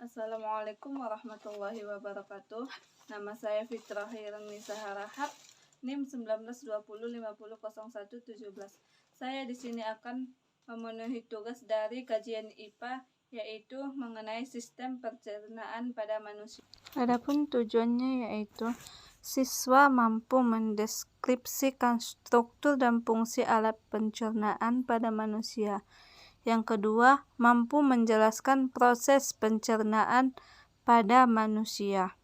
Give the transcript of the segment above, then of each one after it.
Assalamualaikum warahmatullahi wabarakatuh. Nama saya Fitrah Hirnisa Harahap, NIM 1920500117. Saya di sini akan memenuhi tugas dari kajian IPA, yaitu mengenai sistem pencernaan pada manusia. Adapun tujuannya yaitu siswa mampu mendeskripsikan struktur dan fungsi alat pencernaan pada manusia. Yang kedua, mampu menjelaskan proses pencernaan pada manusia.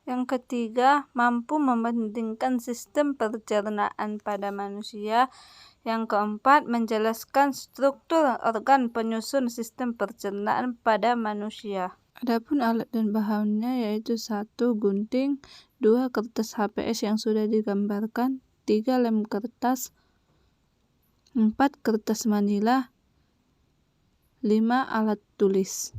Yang ketiga, mampu membandingkan sistem pencernaan pada manusia. Yang keempat, menjelaskan struktur organ penyusun sistem pencernaan pada manusia. Adapun alat dan bahannya yaitu 1. Gunting, 2. Kertas HPS yang sudah digambarkan, 3. Lem kertas, 4. Kertas manila, 5. Alat tulis.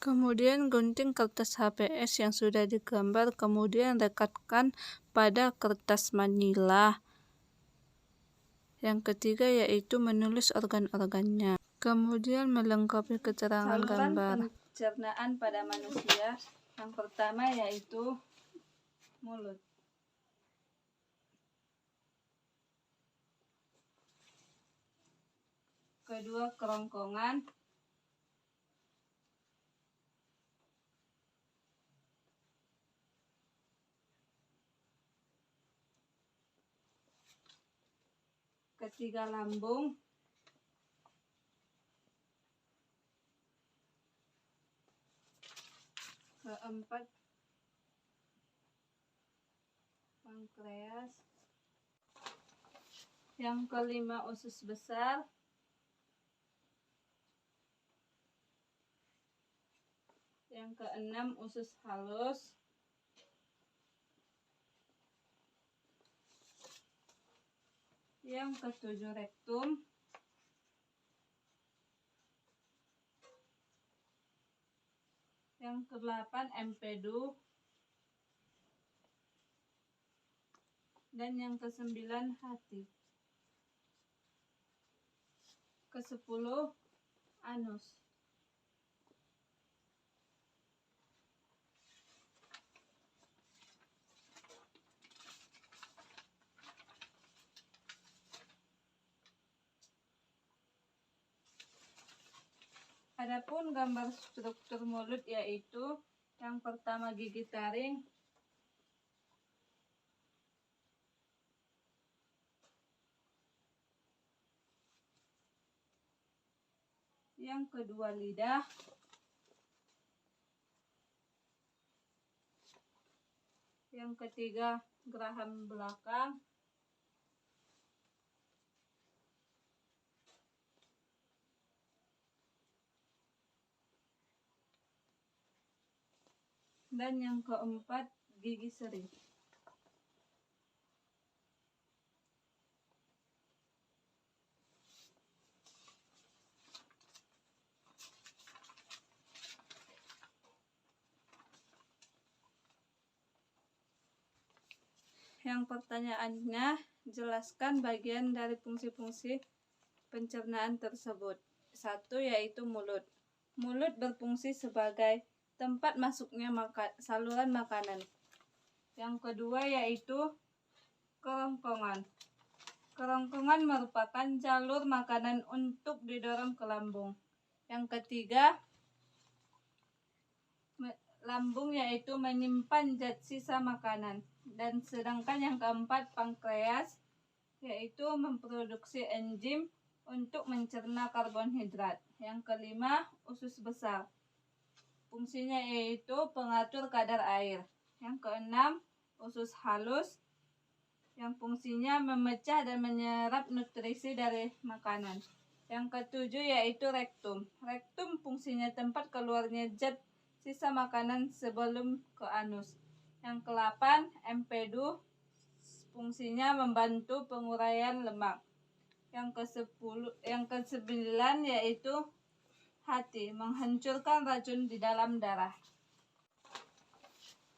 Kemudian gunting kertas HPS yang sudah digambar, kemudian rekatkan pada kertas manila. Yang ketiga yaitu menulis organ-organnya. Kemudian melengkapi keterangan gambar. Saluran pencernaan pada manusia. Yang pertama yaitu mulut. Kedua, kerongkongan. Ketiga, lambung. Keempat, pankreas. Yang kelima, usus besar. Yang keenam, usus halus. Yang ketujuh, rektum. Yang kedelapan, empedu. Dan yang kesembilan, hati. Kesepuluh, anus. Adapun gambar struktur mulut yaitu yang pertama gigi taring, yang kedua lidah, yang ketiga geraham belakang, dan yang keempat gigi seri. Yang pertanyaannya, jelaskan bagian dari fungsi-fungsi pencernaan tersebut. 1 yaitu mulut. Mulut berfungsi sebagai tempat masuknya saluran makanan. Yang kedua yaitu kerongkongan. Kerongkongan merupakan jalur makanan untuk didorong ke lambung. Yang ketiga, lambung yaitu menyimpan zat sisa makanan. Dan sedangkan yang keempat, pankreas yaitu memproduksi enzim untuk mencerna karbohidrat. Yang kelima, usus besar. Fungsinya yaitu pengatur kadar air. Yang keenam, usus halus yang fungsinya memecah dan menyerap nutrisi dari makanan. Yang ketujuh yaitu rektum. Rektum fungsinya tempat keluarnya zat sisa makanan sebelum ke anus. Yang kedelapan, empedu, fungsinya membantu penguraian lemak. Yang kesembilan yaitu hati, menghancurkan racun di dalam darah.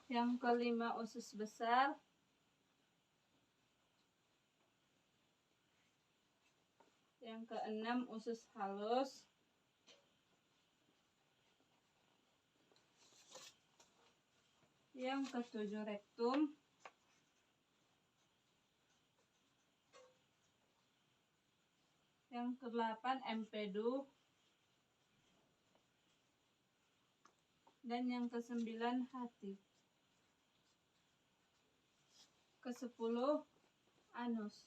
Yang kelima, usus besar. Yang keenam, usus halus. Yang ketujuh rektum. Yang kedelapan empedu. Dan yang kesembilan hati. Kesepuluh anus.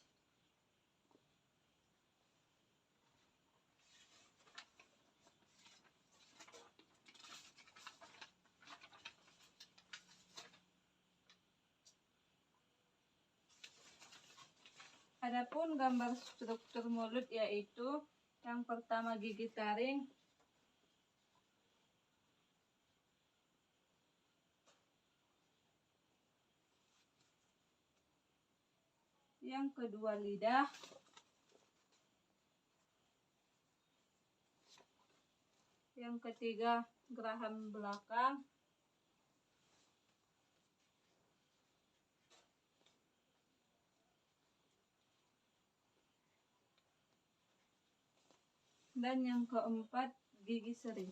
Adapun gambar struktur mulut yaitu yang pertama gigi taring, yang kedua lidah, yang ketiga geraham belakang, dan yang keempat gigi seri.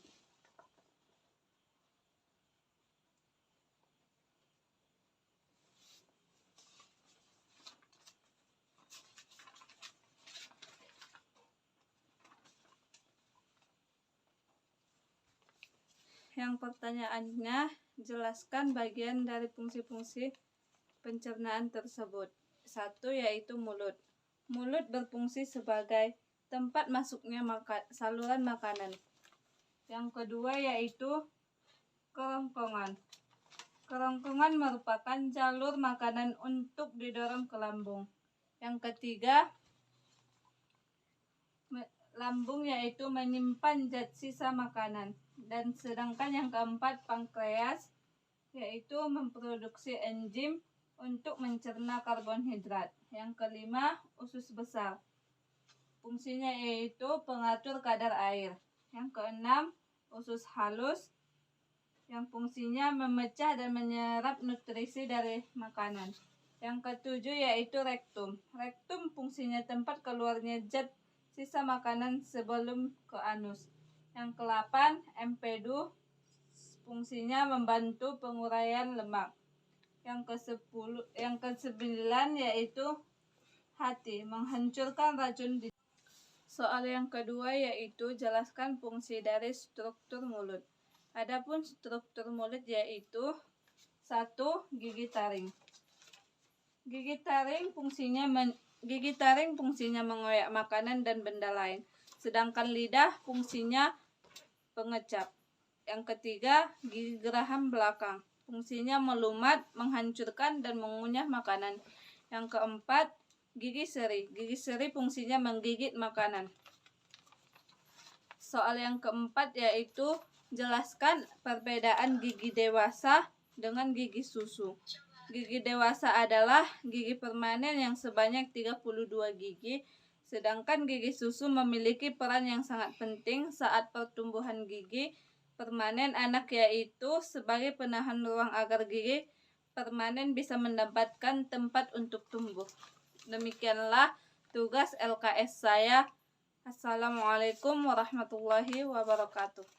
Yang pertanyaannya, jelaskan bagian dari fungsi-fungsi pencernaan tersebut. 1 yaitu mulut. Mulut berfungsi sebagai tempat masuknya saluran makanan. Yang kedua yaitu kerongkongan. Kerongkongan merupakan jalur makanan untuk didorong ke lambung. Yang ketiga, lambung yaitu menyimpan zat sisa makanan. Dan sedangkan yang keempat pankreas yaitu memproduksi enzim untuk mencerna karbohidrat. Yang kelima usus besar. Fungsinya yaitu pengatur kadar air. Yang keenam usus halus yang fungsinya memecah dan menyerap nutrisi dari makanan. Yang ketujuh yaitu rektum. Rektum fungsinya tempat keluarnya zat sisa makanan sebelum ke anus. Yang kedelapan empedu, fungsinya membantu penguraian lemak. Yang kesembilan yaitu hati, menghancurkan racun di. Soal yang kedua yaitu jelaskan fungsi dari struktur mulut. Adapun struktur mulut yaitu 1. Gigi taring. Gigi taring fungsinya mengoyak makanan dan benda lain. Sedangkan lidah fungsinya pengecap. Yang ketiga, gigi geraham belakang. Fungsinya melumat, menghancurkan, dan mengunyah makanan. Yang keempat, gigi seri. Gigi seri fungsinya menggigit makanan. Soal yang keempat yaitu jelaskan perbedaan gigi dewasa dengan gigi susu. Gigi dewasa adalah gigi permanen yang sebanyak 32 gigi. Sedangkan gigi susu memiliki peran yang sangat penting saat pertumbuhan gigi permanen anak, yaitu sebagai penahan ruang agar gigi permanen bisa mendapatkan tempat untuk tumbuh. Demikianlah tugas LKS saya. Assalamualaikum warahmatullahi wabarakatuh.